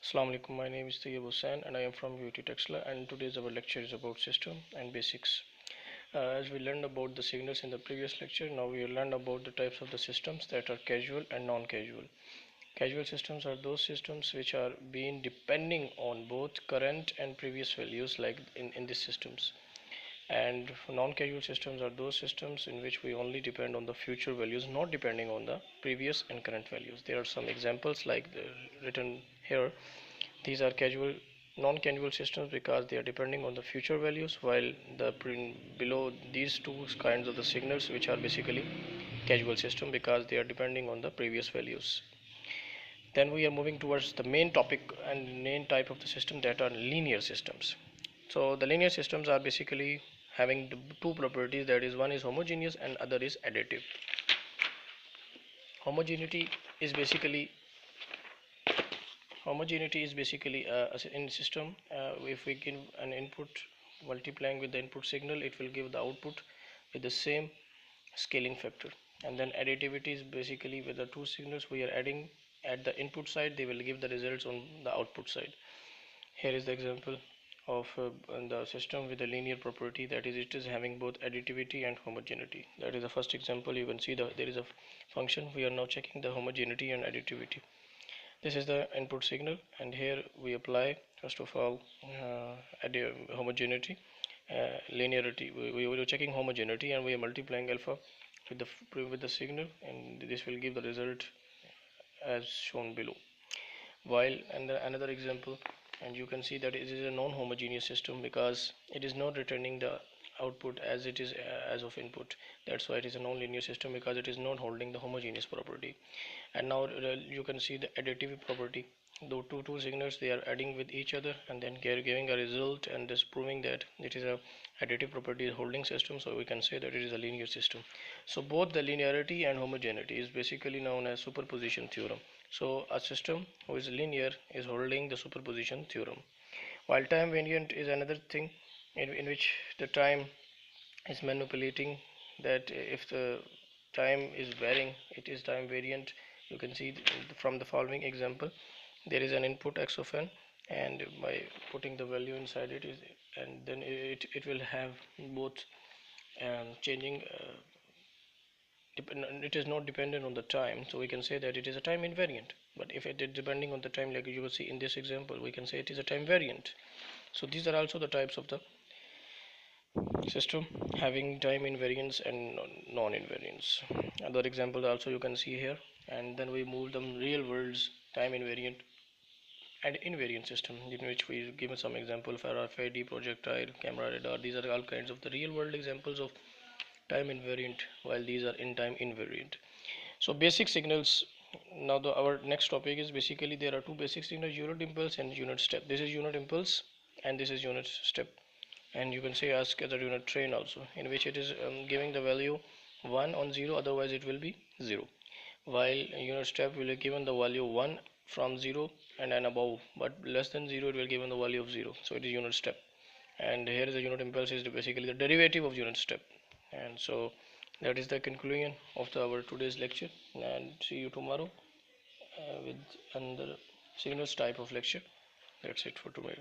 Assalamu alaikum, my name is Tayyib Hussain and I am from UT Texla, and today's our lecture is about system and basics. As we learned about the signals in the previous lecture, now we will learn about the types of the systems that are casual and non-casual. Casual systems are those systems which are being depending on both current and previous values like in these systems. And non-casual systems are those systems in which we only depend on the future values, not depending on the previous and current values. There are some examples like written here. These are casual non-casual systems because they are depending on the future values, while the below these two kinds of the signals which are basically casual system because they are depending on the previous values. Then we are moving towards the main topic and main type of the system, that are linear systems. So the linear systems are basically having two properties, that is, one is homogeneous and other is additive. Homogeneity is basically in system, if we give an input multiplying with the input signal, it will give the output with the same scaling factor. And then additivity is basically with the two signals we are adding at the input side, they will give the results on the output side. Here is the example of the system with a linear property, that is, it is having both additivity and homogeneity. That is the first example. You can see there is a function. We are now checking the homogeneity and additivity. This is the input signal, and here we apply first of all homogeneity, linearity. We are checking homogeneity and we are multiplying alpha with the signal, and this will give the result as shown below. While another example, and you can see that it is a non-homogeneous system because it is not returning the output as it is as of input. That's why it is a non-linear system, because it is not holding the homogeneous property. And now you can see the additive property. The two signals, they are adding with each other and then giving a result, and this proving that it is a additive property holding system, so we can say that it is a linear system. So both the linearity and homogeneity is basically known as superposition theorem. So a system who is linear is holding the superposition theorem, while time variant is another thing in which the time is manipulating, that if the time is varying, it is time variant. You can see from the following example, there is an input x of n, and by putting the value inside it is, and then it will have both changing, it is not dependent on the time, so we can say that it is a time invariant. But if it is depending on the time, like you will see in this example, we can say it is a time variant. So these are also the types of the system having time invariance and non-invariance. Other examples also you can see here. And then we move the real world's time invariant and invariant system, in which we given some example for RFID, projectile, camera, radar. These are all kinds of the real world examples of time invariant, while these are in time invariant. So basic signals. Now our next topic is basically there are two basic signals, unit impulse and unit step. This is unit impulse and this is unit step, and you can say ask as a unit train also, in which it is giving the value 1 on 0, otherwise it will be 0, while unit step will be given the value 1 from 0 and above, but less than 0 it will given the value of 0, so it is unit step. And here is the unit impulse is basically the derivative of unit step. And so that is the conclusion of our today's lecture, and see you tomorrow with another signals type of lecture. That's it for today.